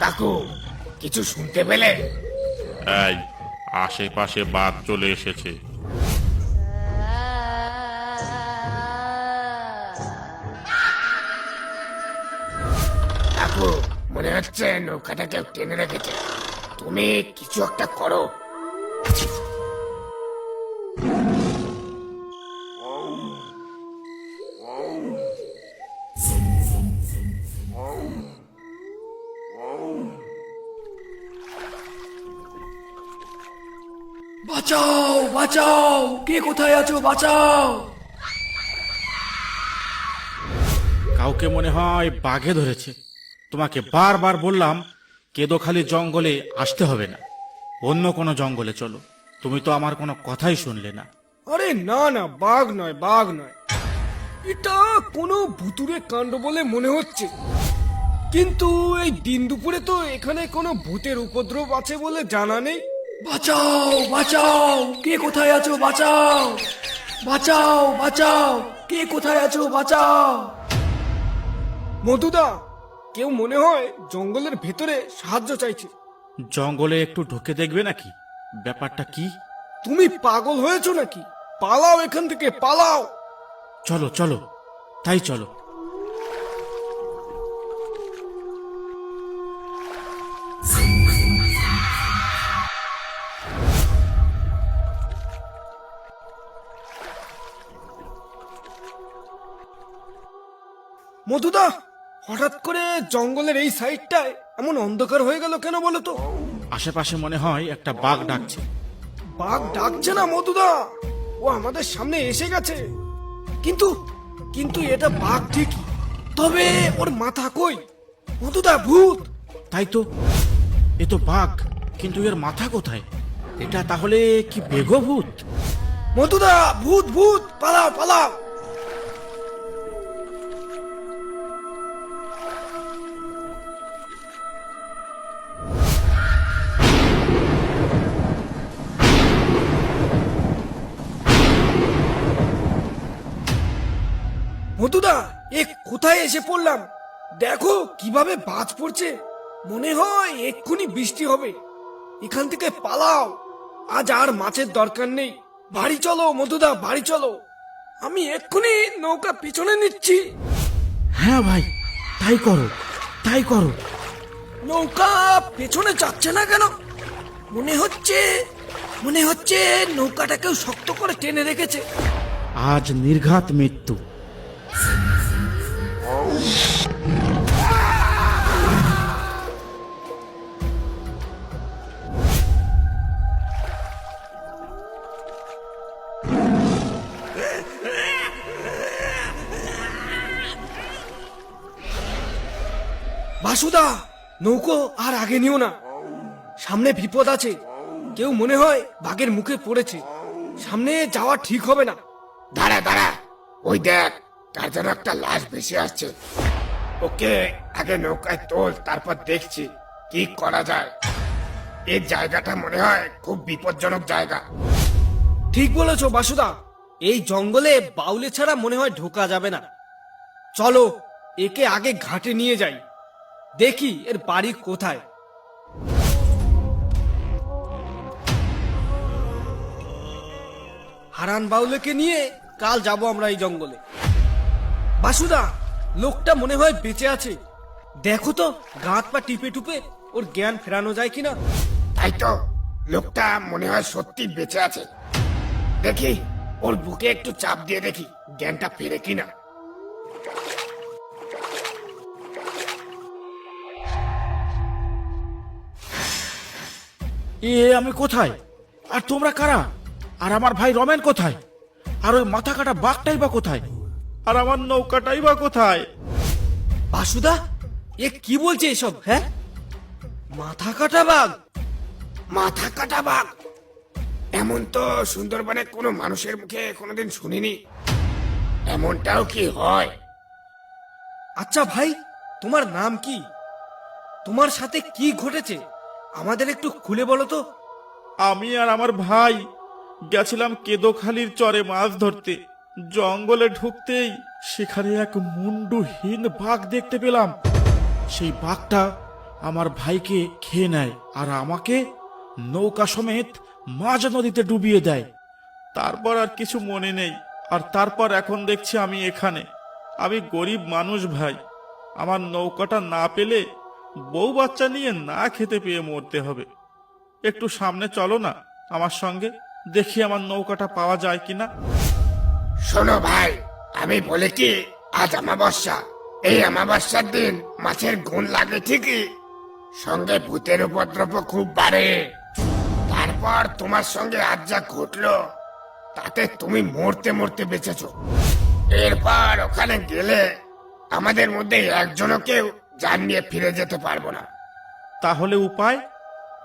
কাকু, কিছু শুনতে পেলে? এই, আশেপাশে বাঘ চলে এসেছে। কাকু, মনে হচ্ছে নৌকাটা কেউ টেনে রেখেছে। তুমি কিছু একটা করো। বাঁচাও বাঁচাও, কে কোথায় আছো, বাঁচাও। কাউকে মনে হয় বাঘে ধরেছে। তোমাকে বারবার বললাম কেদোখালি জঙ্গলে আসতে হবে না, অন্য কোনো জঙ্গলে চলো। তুমি তো আমার কোনো কথাই শুনলে না। আরে না না, বাঘ নয়, বাঘ নয়, এটা কোনো ভুতুরে কাণ্ড বলে মনে হচ্ছে। কিন্তু এই দিন দুপুরে তো এখানে কোনো ভূতের উপদ্রব আছে বলে জানা নেই। বাঁচাও বাঁচাও, কে কোথায় আছো, বাঁচাও। বাঁচাও বাঁচাও, কে কোথায় আছো, বাঁচাও। মধুদা, কেউ মনে হয় জঙ্গলের ভেতরে সাহায্য চাইছে। জঙ্গলে একটু ঢুকে দেখবে নাকি ব্যাপারটা কি? তুমি পাগল হয়েছো নাকি? পালাও এখান থেকে, পালাও। চলো চলো, তাই চলো। মধুদা, হঠাৎ করে জঙ্গলের এই সাইডটায় এমন অন্ধকার হয়ে গেল কেন বলো তো? আশেপাশে মনে হয় একটা বাঘ ডাকছে। বাঘ ডাকছে না মধুদা, ও আমাদের সামনে এসে গেছে। কিন্তু কিন্তু এটা বাঘ ঠিকই, তবে ওর মাথা কই? মধুদা, ভূত। তাই তো, এ তো বাঘ, কিন্তু এর মাথা কোথায়? এটা তাহলে কি বেগভূত? মধুদা, ভূত ভূত, পালাও পালাও। মধুদা, এ কোথায় এসে পড়লাম? দেখো কিভাবে বাজ পড়ছে, মনে হয় এক্ষুনি বৃষ্টি হবে। এখান থেকে পালাও, আজ আর মাছের দরকার নেই। বাড়ি চলো মধুদা, বাড়ি চলো। আমি এক্ষুনি নৌকা পিছনে নিচ্ছি। হ্যাঁ ভাই, তাই করো, তাই করো। নৌকা পেছনে যাচ্ছে না কেন? মনে হচ্ছে নৌকাটা কেউ শক্ত করে টেনে রেখেছে। আজ নির্ঘাত মৃত্যু। বাসুদা, নৌকো আর আগে নিও না, সামনে বিপদ আছে। কেউ মনে হয় বাঘের মুখে পড়েছে, সামনে যাওয়া ঠিক হবে না। দাঁড়া দাঁড়া, ওই দেখ, তার যেন একটা লাশ ভেসে আসছে। ওকে আগে নৌকায় তোল, তারপর দেখছি কি করা যায়। এই জায়গাটা মনে হয় খুব বিপজ্জনক জায়গা। ঠিক বলেছো বাসুদা, এই জঙ্গলে বাউলে ছাড়া মনে হয় ঢোকা যাবে না। চলো একে আগে ঘাটে নিয়ে যাই, দেখি এর বাড়ি কোথায়। হারান বাউলেকে নিয়ে কাল যাব আমরা এই জঙ্গলে। বাসুদা, লোকটা মনে হয় বেঁচে আছে। দেখো তো গাঁত পা টিপে টুপে ওর জ্ঞান ফেরানো যায় কিনা। তাই তো, লোকটা মনে হয় সত্যি বেঁচে আছে। দেখি ওর বুকে একটু চাপ দিয়ে দেখি জ্ঞানটা ফেরে কিনা। আমি কোথায়? আর তোমরা কারা? আর আমার ভাই রমেন কোথায়? আর ওই মাথা কাটা বাঘটাই বা কোথায়? আর আমার নৌকাটাই বা কোথায়? বাসুদা, এ কি বলছে এসব? হ্যাঁ, মাথা কাটা বাঘ? মাথা কাটা বাঘ? এমন তো সুন্দরবনে কোনো মানুষের মুখে কোনোদিন শুনিনি। এমনটাও কি হয়? আচ্ছা ভাই, তোমার নাম কি? তোমার সাথে কি ঘটেছে আমাদের একটু খুলে বলো তো। আমি আর আমার ভাই গেছিলাম কেদোখালির চরে মাছ ধরতে। জঙ্গলে ঢুকতেই সেখানে এক মুন্ডুহীন বাঘ দেখতে পেলাম। সেই বাঘটা আমার ভাইকে খেয়ে নেয় আর আমাকে নৌকা সমেত মাঝ নদীতে ডুবিয়ে দেয়। তারপর আর কিছু মনে নেই। আর তারপর এখন দেখছি আমি এখানে। আমি গরিব মানুষ ভাই, আমার নৌকাটা না পেলে বউ বাচ্চা নিয়ে না খেতে পেয়ে মরতে হবে। একটু সামনে চলো না আমার সঙ্গে, দেখি আমার নৌকাটা পাওয়া যায় কিনা। শোনো ভাই, আমি বলি কি, আজ অমাবস্যা। এই অমাবস্যার দিন মাছের গুণ লাগে ঠিকই, সঙ্গে ভূতের উপদ্রব খুব বাড়ে। তারপর তোমার সঙ্গে আজ যা ঘটলো তাতে তুমি মরতে মরতে বেঁচেছো। এরপর ওখানে গেলে আমাদের মধ্যে একজনও কেউ জান নিয়ে ফিরে যেতে পারবো না। তাহলে উপায়?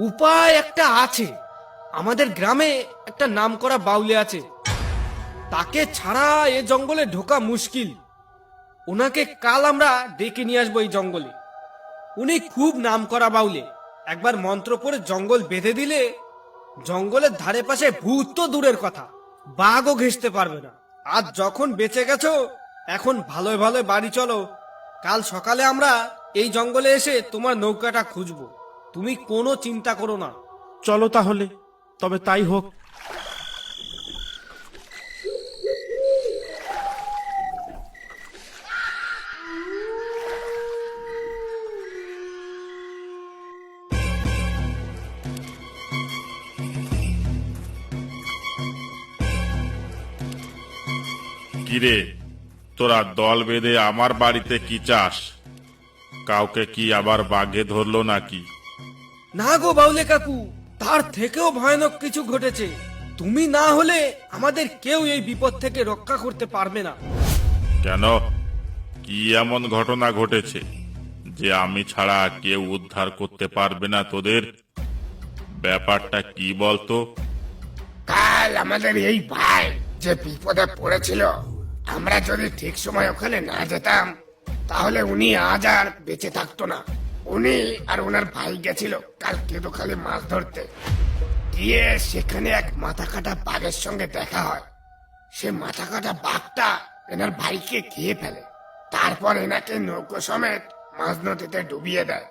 উপায় একটা আছে। আমাদের গ্রামে একটা নামকরা বাউলে আছে, তাকে ছাড়া এ জঙ্গলে ঢোকা মুশকিল। ওনাকে কাল আমরা ডেকে নিয়ে আসবো এই জঙ্গলে। উনি খুব নামকরা বাউলে। একবার মন্ত্র পড়ে জঙ্গল বেঁধে দিলে জঙ্গলের ধারে পাশে ভূত তো দূরের কথা, বাঘও ঘেঁষতে পারবে না। আজ যখন বেঁচে গেছো, এখন ভালোই ভালোই বাড়ি চলো। কাল সকালে আমরা এই জঙ্গলে এসে তোমার নৌকাটা খুঁজবো। তুমি কোনো চিন্তা করো না। চলো তাহলে, তবে তাই হোক। কিরে, তোরা দল বেঁধে আমার বাড়িতে কি চাস? কাউকে কি আবার বাঘে ধরলো নাকি? না গো বাউলে কাকু, তার থেকেও ভয়ানক কিছু ঘটেছে। তুমি না হলে আমাদের কেউ এই বিপদ থেকে রক্ষা করতে পারবে না। কেন, কি এমন ঘটনা ঘটেছে যে আমি ছাড়া কেউ উদ্ধার করতে পারবে না তোদের? ব্যাপারটা কি বলতো? কাল আমাদের এই ভাই যে বিপদে পড়েছিল, আমরা যদি ঠিক সময় ওখানে না যেতাম তাহলে উনি আজ আর বেঁচে থাকতো না। উনি আর ওনার ভাই গেছিল কাল কেদোখালি মাছ ধরতে। গিয়ে সেখানে এক মাথা কাটা বাঘের সঙ্গে দেখা হয়। সে মাথা কাটা বাঘটা এনার ভাইকে খেয়ে ফেলে। তারপর এনাকে নৌকো সমেত মাঝ নদীতে ডুবিয়ে দেয়।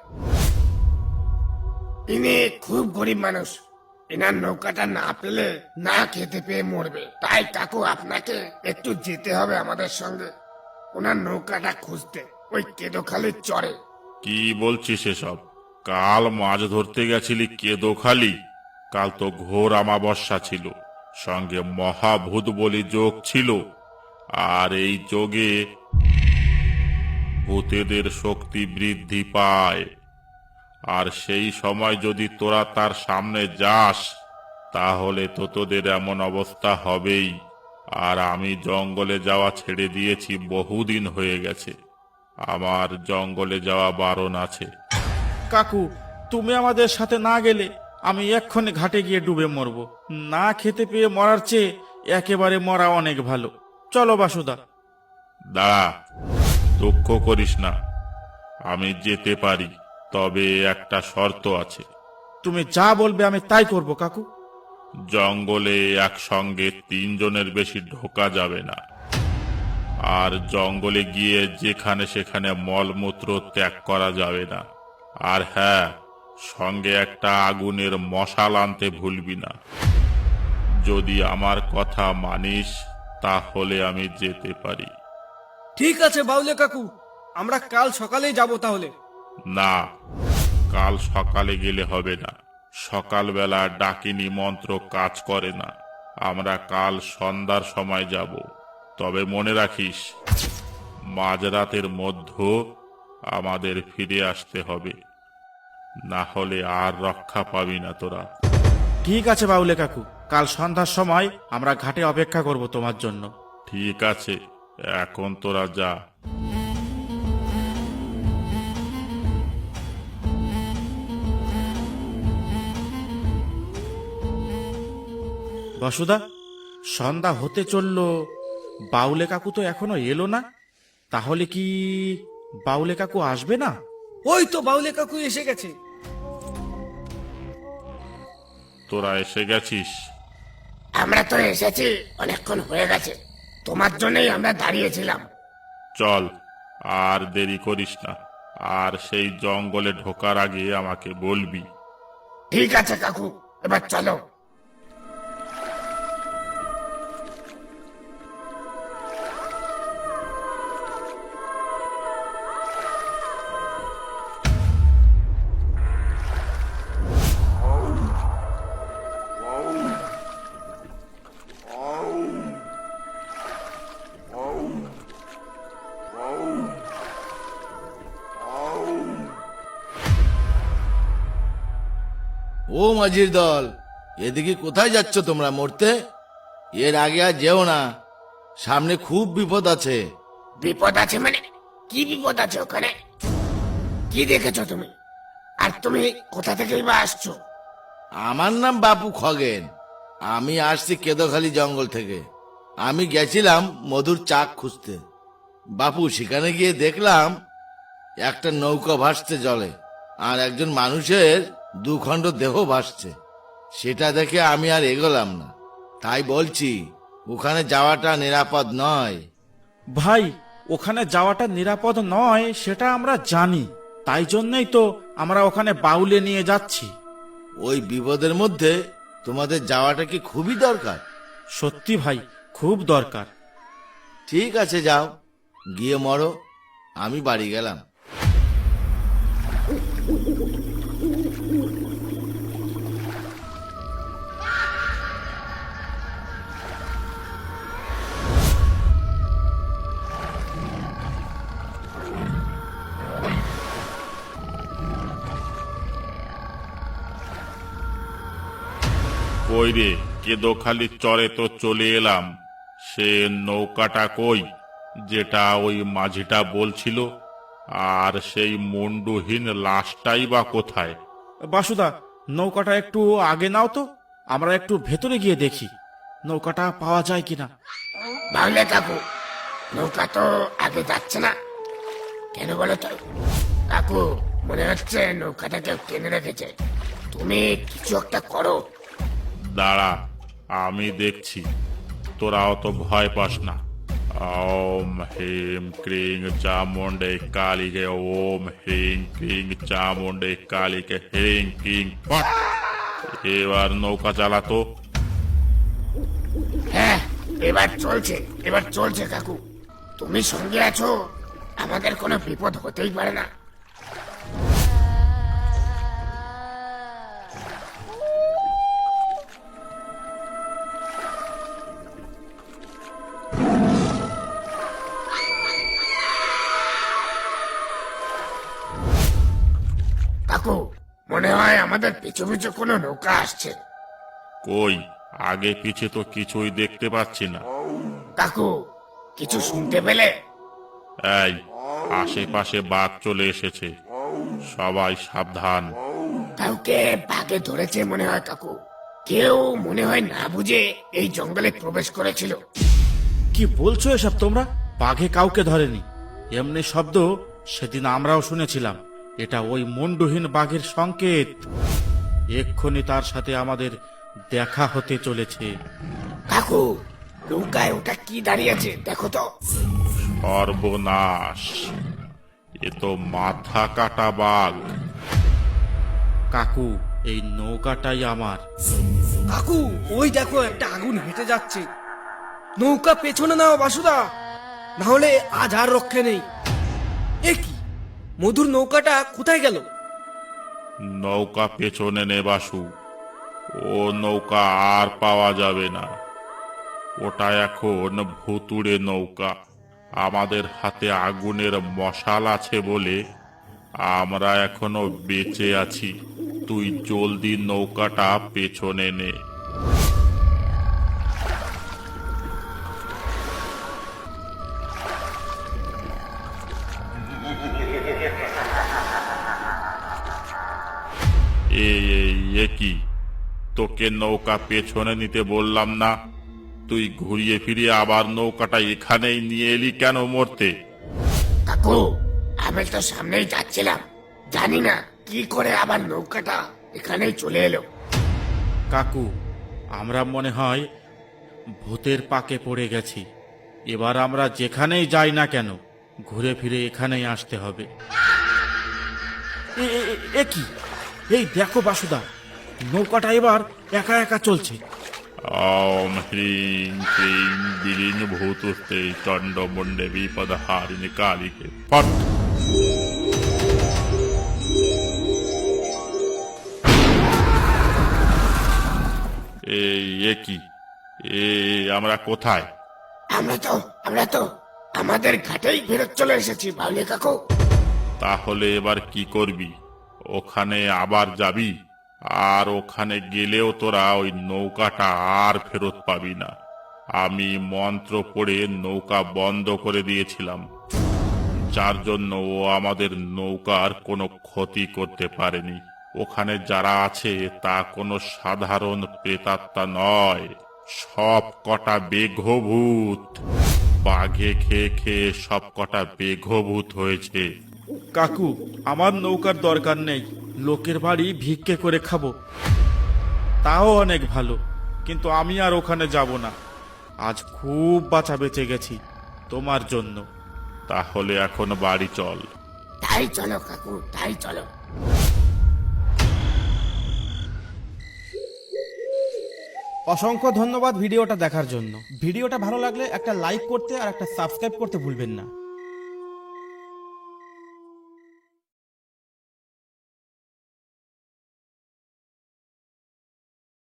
ইনি খুব গরিব মানুষ, এনার নৌকাটা না পেলে না খেতে পেয়ে মরবে। তাই কাকু আপনাকে একটু যেতে হবে আমাদের সঙ্গে ওনার নৌকাটা খুঁজতে, ওই কেদোখালির চরে। কি বলছিস এসব? কাল মাছ ধরতে গেছিলি কেদোখালি? কাল তো ঘোর অমাবস্যা ছিল, সঙ্গে মহাভূত বলি যোগ ছিল। আর এই যোগে ভূতেদের শক্তি বৃদ্ধি পায়। আর সেই সময় যদি তোরা তার সামনে যাস তাহলে তো তোদের এমন অবস্থা হবেই। আর আমি জঙ্গলে যাওয়া ছেড়ে দিয়েছি, বহুদিন হয়ে গেছে। আমার জঙ্গলে যাওয়া বারণ আছে। কাকু, তুমি আমাদের সাথে না গেলে আমি এক্ষুনি ঘাটে গিয়ে ডুবে মরব। না খেতে পেয়ে মরার চেয়ে একেবারে মরা অনেক ভালো। চলো বাসুদা। দাঁড়া, দুঃখ করিস না, আমি যেতে পারি, তবে একটা শর্ত আছে। তুমি যা বলবে আমি তাই করব কাকু। জঙ্গলে একসঙ্গে 3 জনের বেশি ঢোকা যাবে না। আর জঙ্গলে গিয়ে যেখানে সেখানে মলমূত্র ত্যাগ করা যাবে না। আর হ্যাঁ, সঙ্গে একটা আগুনের মশাল আনতে ভুলবি না। যদি আমার কথা মানিস তাহলে আমি যেতে পারি। ঠিক আছে বাউলে কাকু, আমরা কাল সকালেই যাব তাহলে। না, কাল সকালে গেলে হবে না। সকালবেলা ডাকিনী মন্ত্র কাজ করে না। আমরা কাল সন্ধ্যার সময় যাব। তবে মনে রাখিস, মাঝরাতের মধ্যে আমাদের ফিরে আসতে হবে, না হলে আর রক্ষা পাবি না তোরা। ঠিক আছে বাউলে কাকু, কাল সন্ধ্যার সময় আমরা ঘাটে অপেক্ষা করব তোমার জন্য। ঠিক আছে, এখন তোরা যা। বাসুদা, সন্ধ্যা হতে চললো, বাউলে কাকু তো এখনো এলো না। তাহলে কি বাউলে কাকু আসবে না? ওই তো বাউলে কাকু এসে গেছে। তোরা এসে গেছিস? আমরা তো এসেছি, অনেকক্ষণ হয়ে গেছে। তোমার জন্যই আমরা দাঁড়িয়েছিলাম। চল, আর দেরি করিস না, আর সেই জঙ্গলে ঢোকার আগে আমাকে বলবি। ঠিক আছে কাকু, এবার চলো। ও মাঝির দল, এদিকে কোথায় যাচ্ছ তোমরা মরতে? এর আগে আর যেও না, সামনে খুব বিপদ আছে। বিপদ আছে মানে? কি বিপদ আছে ওখানে? কি দেখেছো তুমি? আর তুমি কোথা থেকেই বা আসছো? আমার নাম বাপু খগেন, আমি আসছি কেদোখালি জঙ্গল থেকে। আমি গেছিলাম মধুর চাক খুঁজতে। বাপু, সেখানে গিয়ে দেখলাম একটা নৌকা ভাসছে জলে, আর একজন মানুষের দুখণ্ড দেহ ভাসছে। সেটা দেখে আমি আর এগোলাম না। তাই বলছি, ওখানে যাওয়াটা নিরাপদ নয়। ভাই, ওখানে যাওয়াটা নিরাপদ নয় সেটা আমরা জানি, তাই জন্যই তো আমরা ওখানে বাউলে নিয়ে যাচ্ছি। ওই বিপদের মধ্যে তোমাদের যাওয়াটা কি খুবই দরকার? সত্যি ভাই, খুব দরকার। ঠিক আছে, যাও, গিয়ে মরো, আমি বাড়ি গেলাম। কই রে, কেদোখালি চরে তো চলে এলাম, সে নৌকাটা কই যেটা ওই মাঝিটা বলছিল? আর সেই মুন্ডুহীন লাশটাই বা কোথায়? বাসুদা, নৌকাটা একটু আগে নাও তো, আমরা একটু ভেতরে গিয়ে দেখি নৌকাটা পাওয়া যায় কিনা। বাংলা কাকু, নৌকা তো আগে যাচ্ছে না কেন বলো তো? কাকু, মনে হচ্ছে নৌকাটা কেউ টেনে রেখেছে। তুমি কিছু একটা করো। দাঁড়া, আমি দেখছি, তোরা অত ভয় পাস না। ওম হ্রিং ক্রিং চামুণ্ডে কালীকে, ওম হ্রিং ক্রিং চামুণ্ডে কালীকে, হ্রিং ক্রিং ফট। এবার নৌকা চালাতো। হ্যাঁ, এবার চলছে, এবার চলছে কাকু। তুমি সঙ্গে আছো, আমাদের কোনো বিপদ হতেই পারে না। কাকু, মনে হয় আমাদের পিছু পিছু কোনো নৌকা আসছে। কই, আগে পিছে তো কিছুই দেখতে পাচ্ছি না। কাকু, কিছু শুনতে পেলে? এই, আশেপাশে বাঘ চলে এসেছে, সবাই সাবধান। কাউকে বাঘে ধরেছে মনে হয় কাকু। কেউ মনে হয় না বুঝে এই জঙ্গলে প্রবেশ করেছিল। কি বলছো এসব তোমরা? বাঘে কাউকে ধরেনি, এমনি শব্দ সেদিন আমরাও শুনেছিলাম। এটা ওই মুন্ডুহীন বাঘের সংকেত। এক্ষুনি তার সাথে আমাদের দেখা হতে চলেছে। কাকু, নৌকায় ওটা কি দাঁড়িয়ে আছে দেখো তো। সর্বনাশ, এ তো মাথা কাটা বাঘ। কাকু, এই নৌকাটাই আমার। কাকু, ওই দেখো একটা আগুন হেঁটে যাচ্ছে। নৌকা পেছনে নাও বাসুদা, না হলে আজ আর রক্ষে নেই। এ কি, মধুর নৌকাটা কোথায় গেল? নৌকা পেছনে নে বাসু, ও নৌকা আর পাওয়া যাবে না। ওটা এখন ভুতুড়ে নৌকা। আমাদের হাতে আগুনের মশাল আছে বলে আমরা এখনো বেঁচে আছি। তুই জলদি নৌকাটা পেছনে নে। এ কি, তোকে নৌকা পেছনে নিতে বললাম না? তুই ঘুরিয়ে ফিরিয়ে আবার নৌকাটা এখানেই নিয়ে এলি কেন মরতে? কাকু, আমি তো সামনেই যাচ্ছিলাম, জানি না কি করে আবার নৌকাটা এখানেই চলে এলো। কাকু, আমরা মনে হয় ভূতের পাকে পড়ে গেছি। এবার আমরা যেখানেই যাই না কেন ঘুরে ফিরে এখানেই আসতে হবে। এ কি? এই দেখো বাসুদা, নৌকাটা এবার একা একা চলছে। ওম হ্রিং ক্লিং বিলীন ভূতুস্তে চণ্ডমুণ্ডে বিপদহারিণী কালীকে ফট। এ কি? আমরা কোথায়? আমরা তো আমাদের ঘাটেই ফেরত চলে এসেছি বাউলি কাকু। তাহলে এবার কি করবি? ওখানে আবার যাবি? আর ওখানে গেলেও তোরা ওই নৌকাটা আর ফেরত পাবি না। আমি মন্ত্র পড়ে নৌকা বন্ধ করে দিয়েছিলাম, যার জন্য ও আমাদের নৌকার কোনো ক্ষতি করতে পারেনি। ওখানে যারা আছে তা কোনো সাধারণ প্রেতাত্মা নয়, সব কটা বেঘভূত। বাঘে খেয়ে খেয়ে সব কটা বেঘভূত হয়েছে। কাকু, আমার নৌকার দরকার নেই, লোকের বাড়ি ভিক্ষে করে খাবো, তাও অনেক ভালো। কিন্তু আমি আর ওখানে যাব না। আজ খুব বাঁচা বেঁচে গেছি তোমার জন্য। তাহলে এখন বাড়ি চল। তাই চলো কাকু, তাই চলো। অসংখ্য ধন্যবাদ ভিডিওটা দেখার জন্য। ভিডিওটা ভালো লাগলে একটা লাইক করতে আর একটা সাবস্ক্রাইব করতে ভুলবেন না।